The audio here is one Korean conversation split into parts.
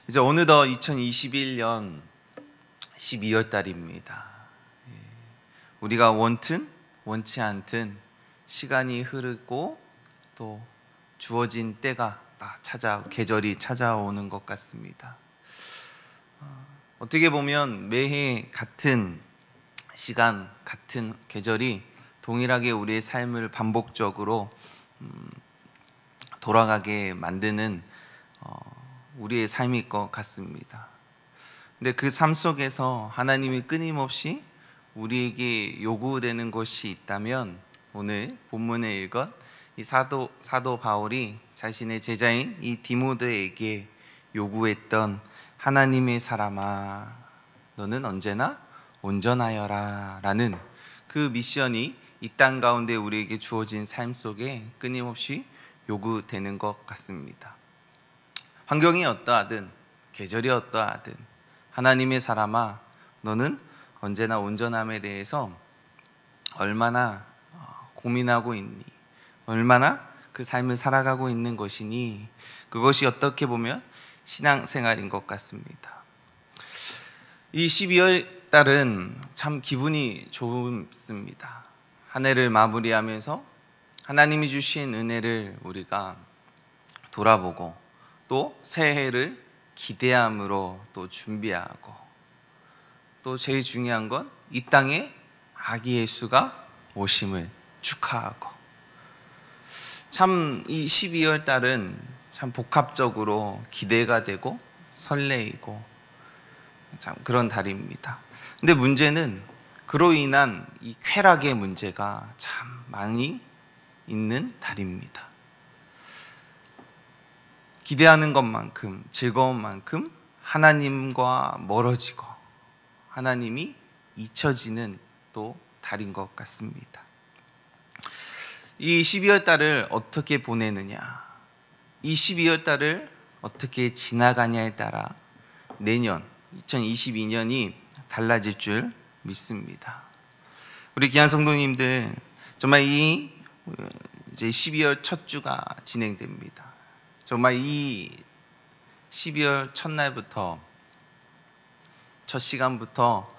이제 어느덧 2021년 12월 달입니다. 우리가 원튼 원치 않든 시간이 흐르고 또 주어진 때가 계절이 찾아오는 것 같습니다. 어떻게 보면 매해 같은 시간, 같은 계절이 동일하게 우리의 삶을 반복적으로 돌아가게 만드는 우리의 삶일 것 같습니다. 근데 그 삶 속에서 하나님이 끊임없이 우리에게 요구되는 것이 있다면 오늘 본문에 읽은 이 사도 바울이 자신의 제자인 이 디모데에게 요구했던 하나님의 사람아 너는 언제나 온전하여라 라는 그 미션이 이 땅 가운데 우리에게 주어진 삶 속에 끊임없이 요구되는 것 같습니다. 환경이 어떠하든 계절이 어떠하든 하나님의 사람아 너는 언제나 온전함에 대해서 얼마나 고민하고 있니? 얼마나 그 삶을 살아가고 있는 것이니? 그것이 어떻게 보면 신앙생활인 것 같습니다. 이 12월 달은 참 기분이 좋습니다. 한 해를 마무리하면서 하나님이 주신 은혜를 우리가 돌아보고 또 새해를 기대함으로 또 준비하고 또 제일 중요한 건 이 땅에 아기 예수가 오심을 축하하고 참 이 12월 달은 참 복합적으로 기대가 되고 설레이고 참 그런 달입니다. 근데 문제는 그로 인한 이 쾌락의 문제가 참 많이 있는 달입니다. 기대하는 것만큼 즐거운 만큼 하나님과 멀어지고 하나님이 잊혀지는 또 달인 것 같습니다. 이 12월 달을 어떻게 보내느냐, 이 12월 달을 어떻게 지나가냐에 따라 내년 2022년이 달라질 줄 믿습니다. 우리 귀한 성도님들 정말 이 이제 12월 첫 주가 진행됩니다. 정말 이 12월 첫날부터 첫 시간부터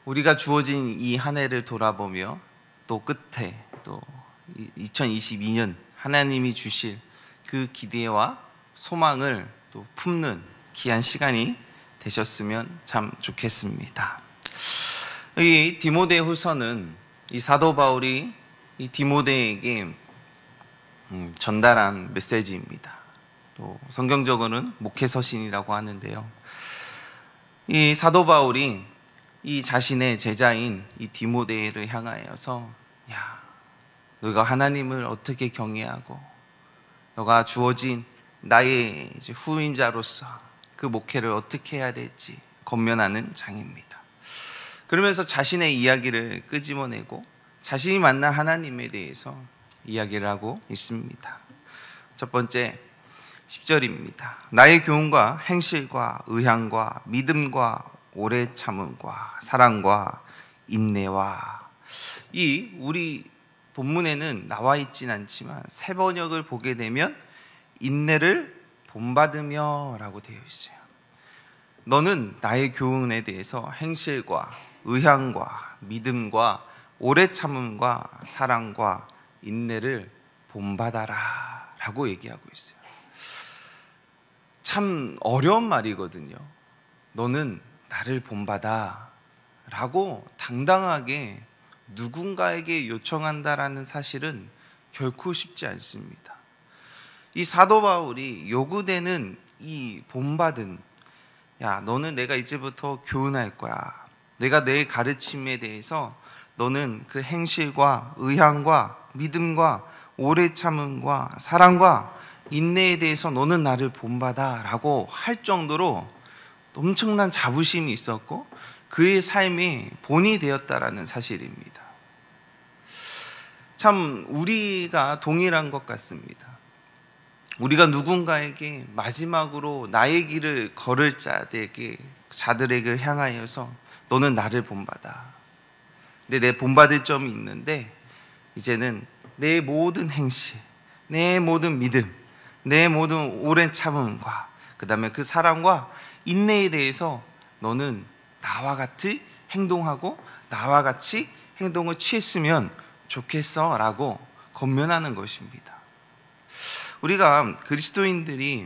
우리가 주어진 이 한 해를 돌아보며 또 끝에 또 2022년 하나님이 주실 그 기대와 소망을 또 품는 귀한 시간이 되셨으면 참 좋겠습니다. 이 디모데후서는 이 사도 바울이 이 디모데에게 전달한 메시지입니다. 또 성경적으로는 목회서신이라고 하는데요. 이 사도 바울이 이 자신의 제자인 이 디모데를 향하여서 너가 하나님을 어떻게 경외하고 너가 주어진 나의 후임자로서 그 목회를 어떻게 해야 될지 권면하는 장입니다. 그러면서 자신의 이야기를 끄집어내고 자신이 만난 하나님에 대해서 이야기를 하고 있습니다. 첫 번째 10절입니다. 나의 교훈과 행실과 의향과 믿음과 오래 참음과 사랑과 인내와 이 우리 본문에는 나와 있진 않지만 새 번역을 보게 되면 인내를 본받으며 라고 되어 있어요. 너는 나의 교훈에 대해서 행실과 의향과 믿음과 오래 참음과 사랑과 인내를 본받아라 라고 얘기하고 있어요. 참 어려운 말이거든요. 너는 나를 본받아 라고 당당하게 누군가에게 요청한다라는 사실은 결코 쉽지 않습니다. 이 사도 바울이 요구되는 이 본받은 너는 내가 이제부터 교훈할 거야. 내가 내 가르침에 대해서 너는 그 행실과 의향과 믿음과 오래 참음과 사랑과 인내에 대해서 너는 나를 본받아 라고 할 정도로 엄청난 자부심이 있었고 그의 삶이 본이 되었다라는 사실입니다. 참 우리가 동일한 것 같습니다. 우리가 누군가에게 마지막으로 나의 길을 걸을 자들에게 향하여서 너는 나를 본받아. 근데 내 본받을 점이 있는데 이제는 내 모든 행실, 내 모든 믿음, 내 모든 오랜 참음과 그 다음에 그 사랑과 인내에 대해서 너는 나와 같이 행동하고 나와 같이 행동을 취했으면 좋겠어 라고 권면하는 것입니다. 우리가 그리스도인들이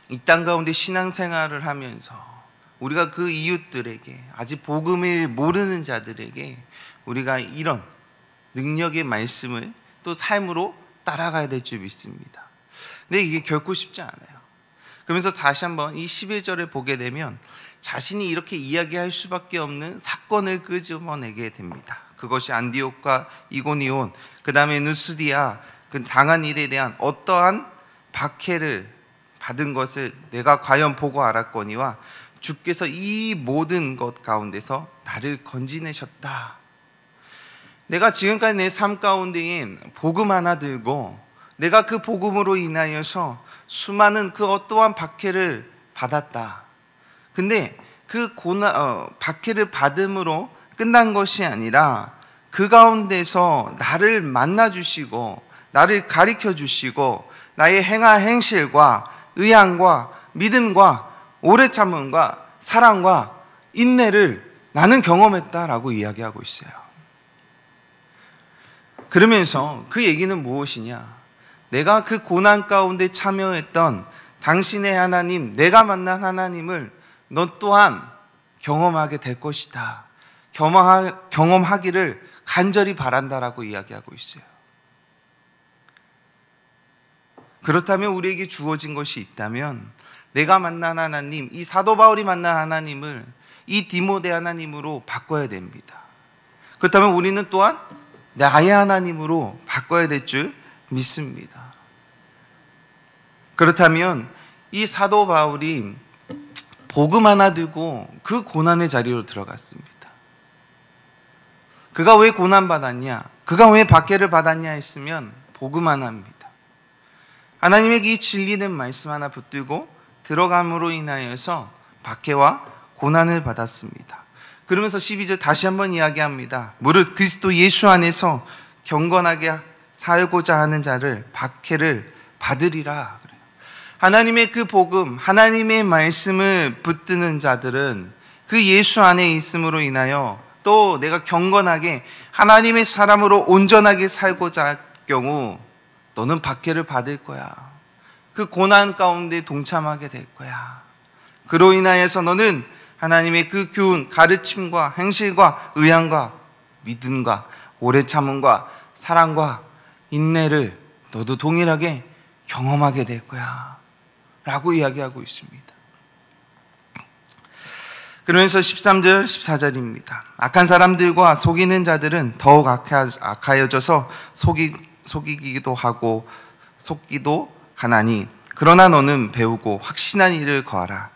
이 땅 가운데 신앙생활을 하면서 우리가 그 이웃들에게, 아직 복음을 모르는 자들에게 우리가 이런 능력의 말씀을 또 삶으로 따라가야 될 줄 믿습니다. 근데 이게 결코 쉽지 않아요. 그러면서 다시 한번 이 11절을 보게 되면 자신이 이렇게 이야기할 수밖에 없는 사건을 끄집어내게 됩니다. 그것이 안디옥과 이고니온, 그 다음에 누스디아, 그 당한 일에 대한 어떠한 박해를 받은 것을 내가 과연 보고 알았거니와 주께서 이 모든 것 가운데서 나를 건지내셨다. 내가 지금까지 내 삶 가운데에 복음 하나 들고 내가 그 복음으로 인하여서 수많은 그 어떠한 박해를 받았다. 근데 그 박해를 받음으로 끝난 것이 아니라 그 가운데서 나를 만나주시고 나를 가르쳐주시고 나의 행실과 의향과 믿음과 오래 참음과 사랑과 인내를 나는 경험했다라고 이야기하고 있어요. 그러면서 그 얘기는 무엇이냐? 내가 그 고난 가운데 참여했던 당신의 하나님, 내가 만난 하나님을 너 또한 경험하게 될 것이다. 경험하기를 간절히 바란다라고 이야기하고 있어요. 그렇다면 우리에게 주어진 것이 있다면 내가 만난 하나님, 이 사도 바울이 만난 하나님을 이 디모데 하나님으로 바꿔야 됩니다. 그렇다면 우리는 또한 나의 하나님으로 바꿔야 될 줄 믿습니다. 그렇다면 이 사도 바울이 복음 하나 들고 그 고난의 자리로 들어갔습니다. 그가 왜 고난받았냐? 그가 왜 박해를 받았냐 했으면 복음 하나입니다. 하나님에게 이 진리된 말씀 하나 붙들고 들어감으로 인하여서 박해와 고난을 받았습니다. 그러면서 12절 다시 한번 이야기합니다. 무릇 그리스도 예수 안에서 경건하게 살고자 하는 자를 박해를 받으리라. 하나님의 그 복음, 하나님의 말씀을 붙드는 자들은 그 예수 안에 있음으로 인하여 또 내가 경건하게 하나님의 사람으로 온전하게 살고자 할 경우 너는 박해를 받을 거야. 그 고난 가운데 동참하게 될 거야. 그로 인하여서 너는 하나님의 그 교훈, 가르침과 행실과 의향과 믿음과 오래 참음과 사랑과 인내를 너도 동일하게 경험하게 될 거야 라고 이야기하고 있습니다. 그러면서 13절, 14절입니다. 악한 사람들과 속이는 자들은 더욱 악하여져서 속이기도 하고 속기도 하나니 그러나 너는 배우고 확신한 일을 거하라.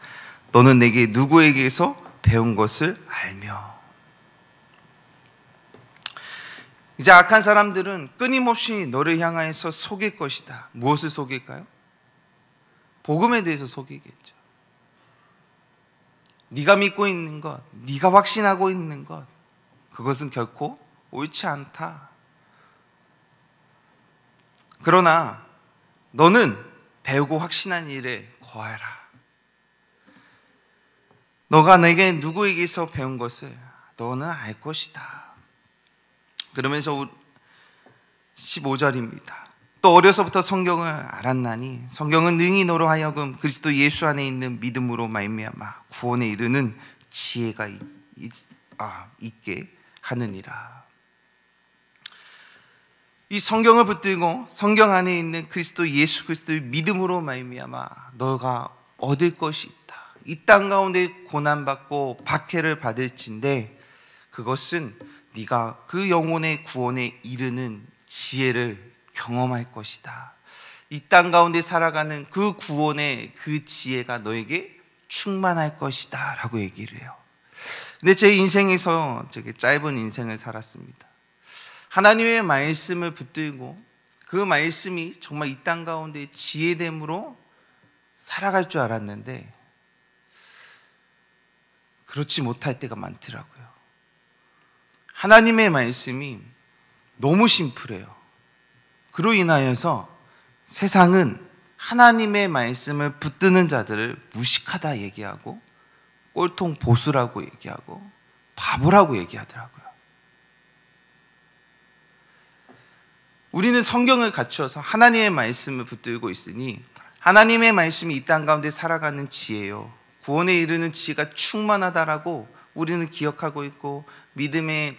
너는 내게 누구에게서 배운 것을 알며. 이제 악한 사람들은 끊임없이 너를 향하여서 속일 것이다. 무엇을 속일까요? 복음에 대해서 속이겠죠. 네가 믿고 있는 것, 네가 확신하고 있는 것, 그것은 결코 옳지 않다. 그러나 너는 배우고 확신한 일에 거하라. 너가 내게 누구에게서 배운 것을 너는 알 것이다. 그러면서 15절입니다. 또 어려서부터 성경을 알았나니 성경은 능히 너로 하여금 그리스도 예수 안에 있는 믿음으로 말미암아 구원에 이르는 지혜가 있게 하느니라. 이 성경을 붙들고 성경 안에 있는 그리스도 예수 그리스도의 믿음으로 말미암아 너가 얻을 것이 있다. 이 땅 가운데 고난받고 박해를 받을진데 그것은 네가 그 영혼의 구원에 이르는 지혜를 경험할 것이다. 이 땅 가운데 살아가는 그 구원의 그 지혜가 너에게 충만할 것이다 라고 얘기를 해요. 근데 제 인생에서 되게 짧은 인생을 살았습니다. 하나님의 말씀을 붙들고 그 말씀이 정말 이 땅 가운데 지혜됨으로 살아갈 줄 알았는데 그렇지 못할 때가 많더라고요. 하나님의 말씀이 너무 심플해요. 그로 인하여서 세상은 하나님의 말씀을 붙드는 자들을 무식하다 얘기하고 꼴통 보수라고 얘기하고 바보라고 얘기하더라고요. 우리는 성경을 갖추어서 하나님의 말씀을 붙들고 있으니 하나님의 말씀이 이 땅 가운데 살아가는 지혜요, 구원에 이르는 지혜가 충만하다라고 우리는 기억하고 있고 믿음의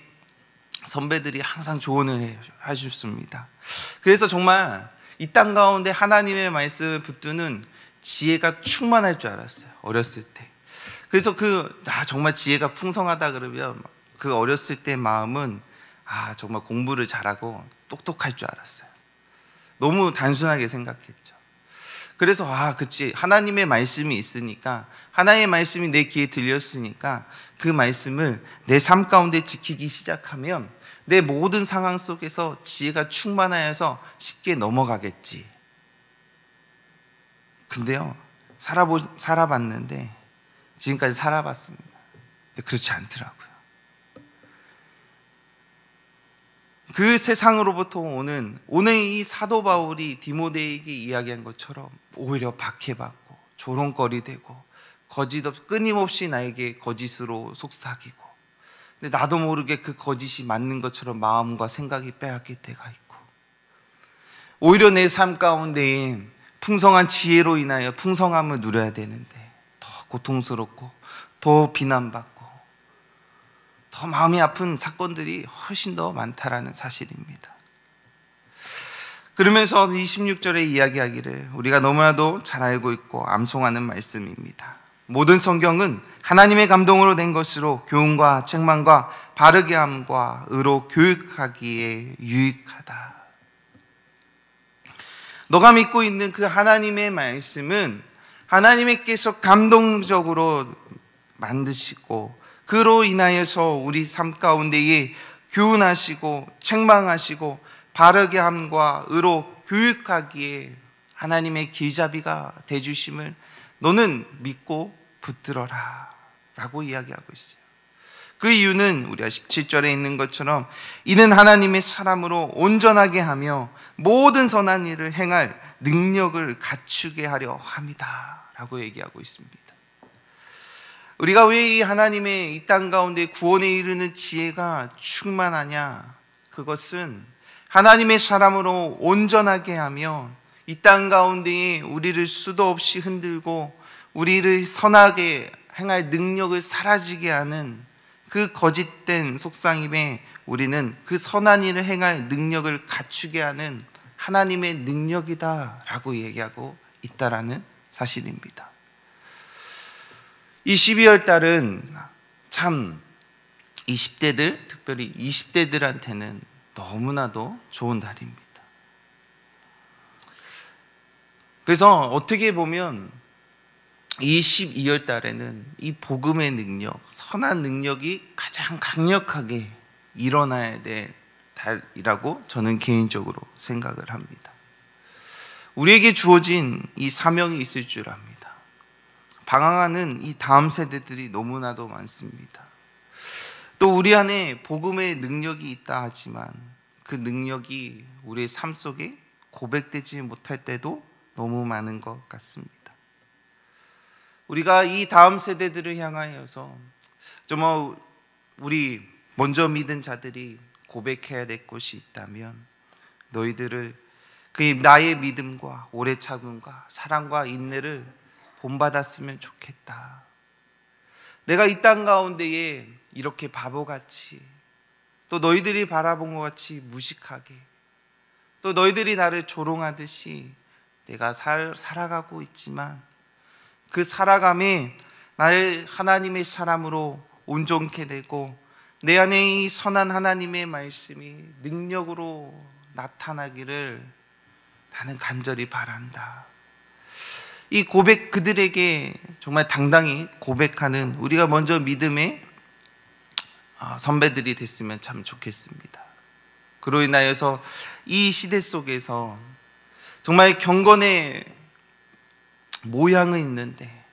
선배들이 항상 조언을 해주셨습니다. 그래서 정말 이 땅 가운데 하나님의 말씀을 붙드는 지혜가 충만할 줄 알았어요, 어렸을 때. 그래서 정말 지혜가 풍성하다 그러면 그 어렸을 때 마음은 정말 공부를 잘하고 똑똑할 줄 알았어요. 너무 단순하게 생각했죠. 그래서 그치, 하나님의 말씀이 있으니까, 하나님의 말씀이 내 귀에 들렸으니까 그 말씀을 내 삶 가운데 지키기 시작하면 내 모든 상황 속에서 지혜가 충만하여서 쉽게 넘어가겠지. 근데요, 살아봤는데, 지금까지 살아봤습니다. 근데 그렇지 않더라고요. 그 세상으로부터 오는 오늘 이 사도 바울이 디모데에게 이야기한 것처럼 오히려 박해받고 조롱거리되고 끊임없이 나에게 거짓으로 속삭이고, 근데 나도 모르게 그 거짓이 맞는 것처럼 마음과 생각이 빼앗길 때가 있고, 오히려 내 삶 가운데 풍성한 지혜로 인하여 풍성함을 누려야 되는데 더 고통스럽고 더 비난받고 더 마음이 아픈 사건들이 훨씬 더 많다라는 사실입니다. 그러면서 26절에 이야기하기를 우리가 너무나도 잘 알고 있고 암송하는 말씀입니다. 모든 성경은 하나님의 감동으로 낸 것으로 교훈과 책망과 바르게 함과 의로 교육하기에 유익하다. 너가 믿고 있는 그 하나님의 말씀은 하나님께서 감동적으로 만드시고 그로 인하여서 우리 삶 가운데에 교훈하시고 책망하시고 바르게 함과 의로 교육하기에 하나님의 길잡이가 되주심을 너는 믿고 붙들어라 라고 이야기하고 있어요. 그 이유는 우리가 17절에 있는 것처럼 이는 하나님의 사람으로 온전하게 하며 모든 선한 일을 행할 능력을 갖추게 하려 함이다 라고 얘기하고 있습니다. 우리가 왜 이 하나님의 이 땅 가운데 구원에 이르는 지혜가 충만하냐? 그것은 하나님의 사람으로 온전하게 하며 이 땅 가운데에 우리를 수도 없이 흔들고 우리를 선하게 행할 능력을 사라지게 하는 그 거짓된 속삭임에 우리는 그 선한 일을 행할 능력을 갖추게 하는 하나님의 능력이다라고 얘기하고 있다라는 사실입니다. 이 12월 달은 참 20대들, 특별히 20대들한테는 너무나도 좋은 달입니다. 그래서 어떻게 보면 이 12월 달에는 이 복음의 능력, 선한 능력이 가장 강력하게 일어나야 될 달이라고 저는 개인적으로 생각을 합니다. 우리에게 주어진 이 사명이 있을 줄 압니다. 방황하는 이 다음 세대들이 너무나도 많습니다. 또 우리 안에 복음의 능력이 있다 하지만 그 능력이 우리의 삶 속에 고백되지 못할 때도 너무 많은 것 같습니다. 우리가 이 다음 세대들을 향하여서 정말 우리 먼저 믿은 자들이 고백해야 될 것이 있다면 너희들을 그 나의 믿음과 오래 참음과 사랑과 인내를 본받았으면 좋겠다. 내가 이 땅 가운데에 이렇게 바보같이 또 너희들이 바라본 것 같이 무식하게 또 너희들이 나를 조롱하듯이 내가 살아가고 있지만 그 살아감에 나를 하나님의 사람으로 온전케 되고 내 안에 이 선한 하나님의 말씀이 능력으로 나타나기를 나는 간절히 바란다. 이 고백 그들에게 정말 당당히 고백하는 우리가 먼저 믿음의 선배들이 됐으면 참 좋겠습니다. 그로 인하여서 이 시대 속에서 정말 경건의 모양은 있는데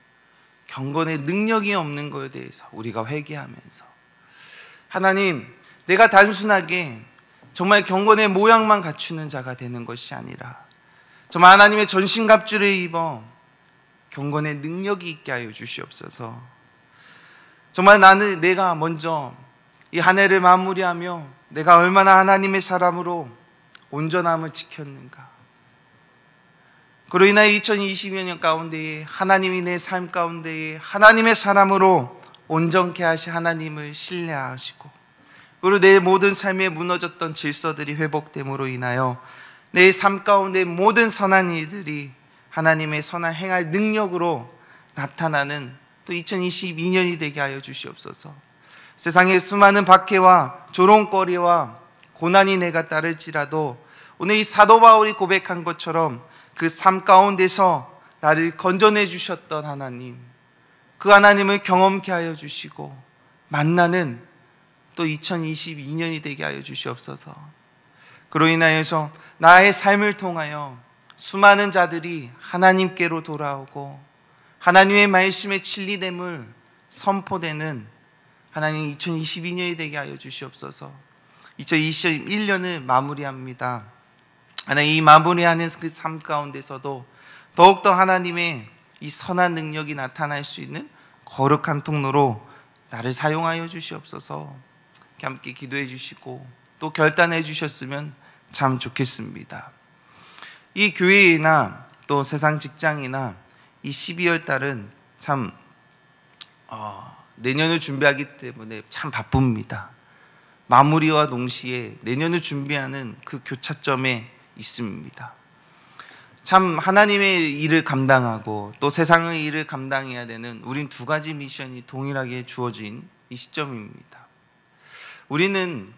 경건의 능력이 없는 것에 대해서 우리가 회개하면서 하나님, 내가 단순하게 정말 경건의 모양만 갖추는 자가 되는 것이 아니라 정말 하나님의 전신갑주를 입어 경건의 능력이 있게 하여 주시옵소서. 정말 내가 먼저 이 한 해를 마무리하며 내가 얼마나 하나님의 사람으로 온전함을 지켰는가. 그로 인하여 2020년 가운데에 하나님이 내 삶 가운데에 하나님의 사람으로 온전케 하시 하나님을 신뢰하시고, 그리고 내 모든 삶에 무너졌던 질서들이 회복됨으로 인하여 내 삶 가운데 모든 선한 일들이 하나님의 선한 행할 능력으로 나타나는 또 2022년이 되게 하여 주시옵소서. 세상의 수많은 박해와 조롱거리와 고난이 내가 따를지라도 오늘 이 사도 바울이 고백한 것처럼 그 삶 가운데서 나를 건져내 주셨던 하나님, 그 하나님을 경험케 하여 주시고 만나는 또 2022년이 되게 하여 주시옵소서. 그로 인하여서 나의 삶을 통하여 수많은 자들이 하나님께로 돌아오고 하나님의 말씀의 진리됨을 선포되는 하나님 2022년이 되게 하여 주시옵소서. 2021년을 마무리합니다. 하나님, 이 마무리하는 그 삶 가운데서도 더욱더 하나님의 이 선한 능력이 나타날 수 있는 거룩한 통로로 나를 사용하여 주시옵소서. 함께 기도해 주시고 또 결단해 주셨으면 참 좋겠습니다. 이 교회나 또 세상 직장이나 이 12월 달은 참 내년을 준비하기 때문에 참 바쁩니다. 마무리와 동시에 내년을 준비하는 그 교차점에 있습니다. 참 하나님의 일을 감당하고 또 세상의 일을 감당해야 되는 우린 두 가지 미션이 동일하게 주어진 이 시점입니다. 우리는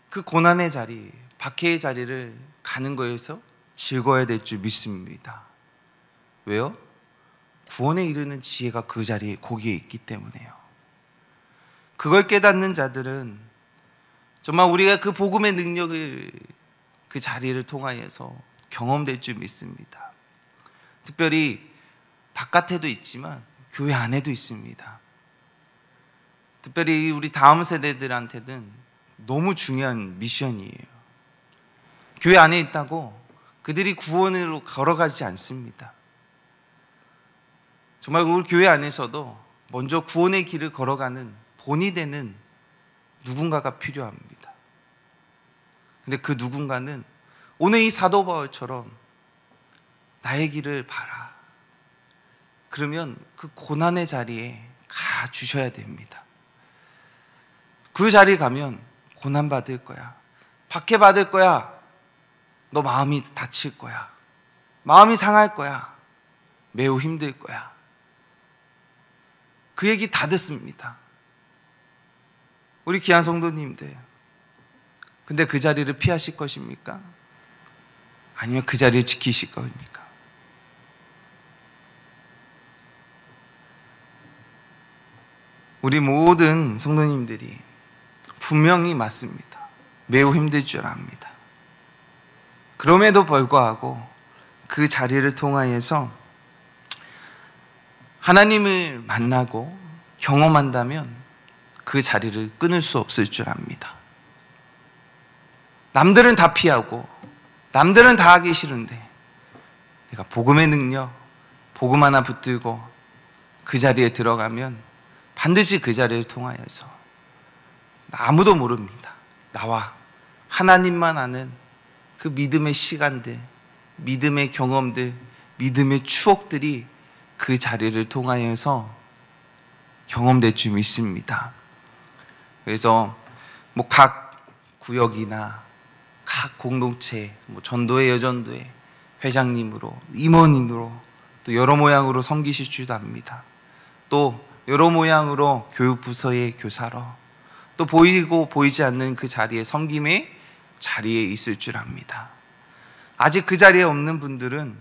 그 고난의 자리, 박해의 자리를 가는 거에서 즐거워야 될 줄 믿습니다. 왜요? 구원에 이르는 지혜가 그 자리에 거기에 있기 때문에요. 그걸 깨닫는 자들은 정말 우리가 그 복음의 능력을 그 자리를 통하여서 경험될 줄 믿습니다. 특별히 바깥에도 있지만 교회 안에도 있습니다. 특별히 우리 다음 세대들한테는 너무 중요한 미션이에요. 교회 안에 있다고 그들이 구원으로 걸어가지 않습니다. 정말 우리 교회 안에서도 먼저 구원의 길을 걸어가는 본이 되는 누군가가 필요합니다. 근데 그 누군가는 오늘 이 사도 바울처럼 나의 길을 봐라. 그러면 그 고난의 자리에 가 주셔야 됩니다. 그 자리에 가면 고난 받을 거야. 박해 받을 거야. 너 마음이 다칠 거야. 마음이 상할 거야. 매우 힘들 거야. 그 얘기 다 듣습니다. 우리 귀한 성도님들. 근데 그 자리를 피하실 것입니까? 아니면 그 자리를 지키실 겁니까? 우리 모든 성도님들이 분명히 맞습니다. 매우 힘들 줄 압니다. 그럼에도 불구하고 그 자리를 통하여서 하나님을 만나고 경험한다면 그 자리를 끊을 수 없을 줄 압니다. 남들은 다 피하고 남들은 다 하기 싫은데 내가 복음의 능력, 복음 하나 붙들고 그 자리에 들어가면 반드시 그 자리를 통하여서 아무도 모릅니다. 나와 하나님만 아는 그 믿음의 시간들, 믿음의 경험들, 믿음의 추억들이 그 자리를 통하여서 경험될 줄 믿습니다. 그래서 각 구역이나 각 공동체, 전도회, 여전도회 회장님으로, 임원인으로 또 여러 모양으로 섬기실 줄도 압니다. 또 여러 모양으로 교육부서의 교사로 또 보이고 보이지 않는 그 자리에 섬김의 자리에 있을 줄 압니다. 아직 그 자리에 없는 분들은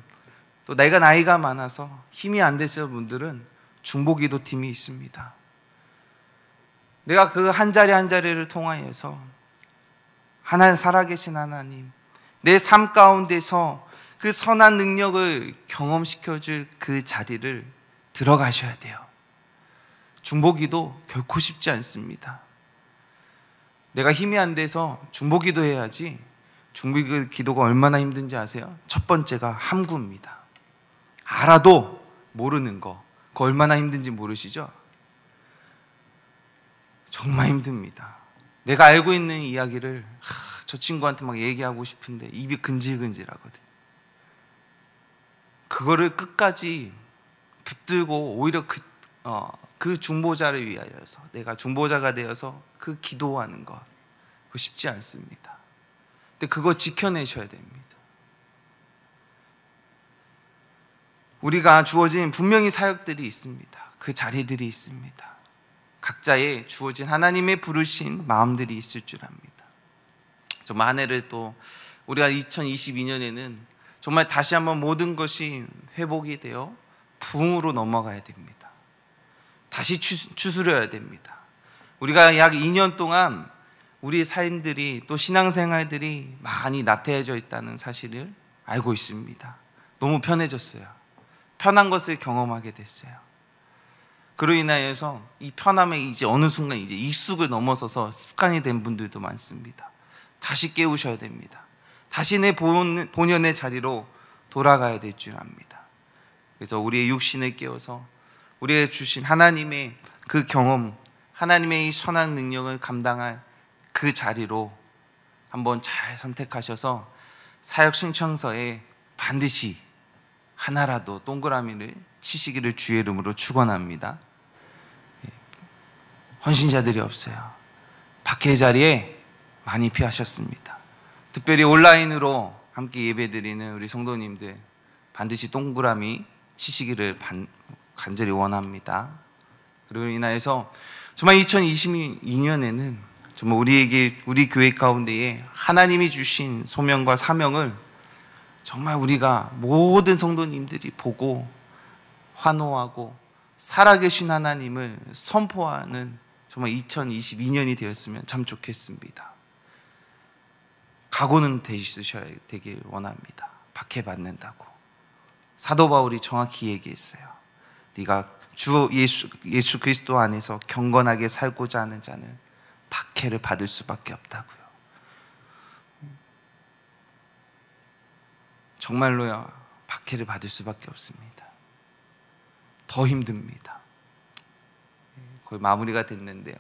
또 내가 나이가 많아서 힘이 안 되시는 분들은 중보기도 팀이 있습니다. 내가 그 한 자리 한 자리를 통하여서 하나님, 살아계신 하나님, 내 삶 가운데서 그 선한 능력을 경험시켜줄 그 자리를 들어가셔야 돼요. 중보기도 결코 쉽지 않습니다. 내가 힘이 안 돼서 중보기도 해야지 중보 기도가 얼마나 힘든지 아세요? 첫 번째가 함구입니다. 알아도 모르는 거, 그거 얼마나 힘든지 모르시죠? 정말 힘듭니다. 내가 알고 있는 이야기를 저 친구한테 막 얘기하고 싶은데 입이 근질근질하거든. 그거를 끝까지 붙들고 오히려 그 중보자를 위하여서, 내가 중보자가 되어서 그 기도하는 것, 그거 쉽지 않습니다. 근데 그거 지켜내셔야 됩니다. 우리가 주어진 분명히 사역들이 있습니다. 그 자리들이 있습니다. 각자의 주어진 하나님의 부르신 마음들이 있을 줄 압니다. 정말 한 해를 또 우리가 2022년에는 정말 다시 한번 모든 것이 회복이 되어 부흥으로 넘어가야 됩니다. 다시 추스려야 됩니다. 우리가 약 2년 동안 우리의 삶들이 또 신앙생활들이 많이 나태해져 있다는 사실을 알고 있습니다. 너무 편해졌어요. 편한 것을 경험하게 됐어요. 그로 인하여서 이 편함에 이제 어느 순간 이제 익숙을 넘어서서 습관이 된 분들도 많습니다. 다시 깨우셔야 됩니다. 다시 내 본연의 자리로 돌아가야 될 줄 압니다. 그래서 우리의 육신을 깨워서 우리의 주신 하나님의 그 경험, 하나님의 이 선한 능력을 감당할 그 자리로 한번 잘 선택하셔서 사역 신청서에 반드시 하나라도 동그라미를 치시기를 주의 이름으로 축원합니다. 헌신자들이 없어요. 밖의 자리에 많이 피하셨습니다. 특별히 온라인으로 함께 예배드리는 우리 성도님들 반드시 동그라미 치시기를 간절히 원합니다. 그리고 인하여서 정말 2022년에는 정말 우리 교회 가운데에 하나님이 주신 소명과 사명을 정말 우리가 모든 성도님들이 보고 환호하고 살아계신 하나님을 선포하는 정말 2022년이 되었으면 참 좋겠습니다. 각오는 되길 원합니다. 박해받는다고. 사도 바울이 정확히 얘기했어요. 네가 주 예수 그리스도 안에서 경건하게 살고자 하는 자는 박해를 받을 수밖에 없다고요. 정말로요, 박해를 받을 수밖에 없습니다. 더 힘듭니다. 거의 마무리가 됐는데요.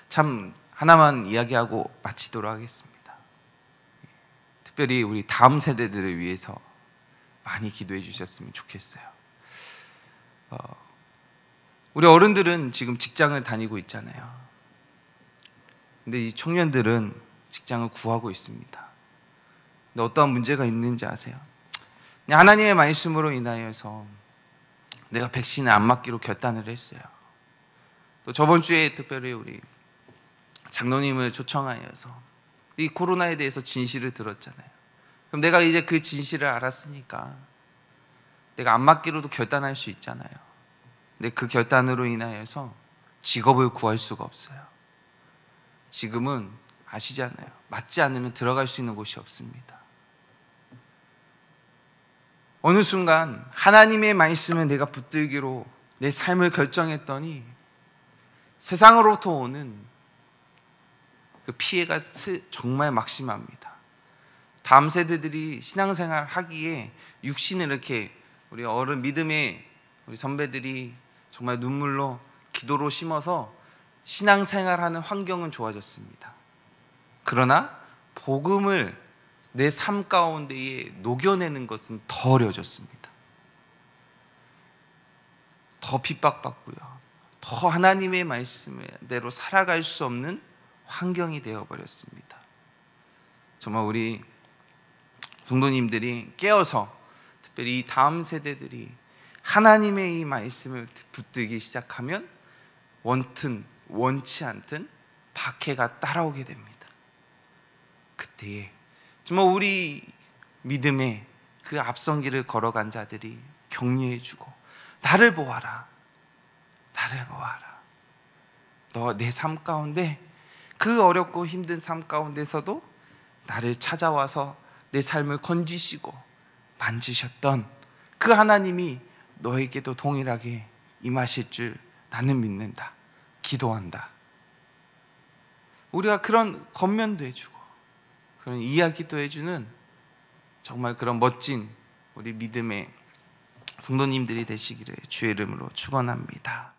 참 하나만 이야기하고 마치도록 하겠습니다. 특별히 우리 다음 세대들을 위해서 많이 기도해 주셨으면 좋겠어요. 우리 어른들은 지금 직장을 다니고 있잖아요. 근데 이 청년들은 직장을 구하고 있습니다. 근데 어떠한 문제가 있는지 아세요? 그냥 하나님의 말씀으로 인하여서 내가 백신을 안 맞기로 결단을 했어요. 또 저번 주에 특별히 우리 장로님을 초청하여서 이 코로나에 대해서 진실을 들었잖아요. 그럼 내가 이제 그 진실을 알았으니까 내가 안 맞기로도 결단할 수 있잖아요. 근데 그 결단으로 인하여서 직업을 구할 수가 없어요. 지금은 아시잖아요. 맞지 않으면 들어갈 수 있는 곳이 없습니다. 어느 순간 하나님의 말씀을 내가 붙들기로 내 삶을 결정했더니 세상으로부터 오는 그 피해가 정말 막심합니다. 다음 세대들이 신앙생활 하기에 육신을 이렇게 우리 어른 믿음의 우리 선배들이 정말 눈물로 기도로 심어서 신앙생활하는 환경은 좋아졌습니다. 그러나 복음을 내 삶 가운데에 녹여내는 것은 더 어려워졌습니다. 더 핍박받고요. 더 하나님의 말씀대로 살아갈 수 없는 환경이 되어버렸습니다. 정말 우리 성도님들이 깨어서 특별히 이 다음 세대들이 하나님의 이 말씀을 붙들기 시작하면 원튼 원치 않든 박해가 따라오게 됩니다. 그때에 정말 우리 믿음의 그 앞선 길을 걸어간 자들이 격려해주고 나를 보아라, 나를 보아라. 너 내 삶 가운데 그 어렵고 힘든 삶 가운데서도 나를 찾아와서 내 삶을 건지시고 만지셨던 그 하나님이 너에게도 동일하게 임하실 줄 나는 믿는다. 기도한다. 우리가 그런 겉면도 해주고 그런 이야기도 해주는 정말 그런 멋진 우리 믿음의 성도님들이 되시기를 주의 이름으로 축원합니다.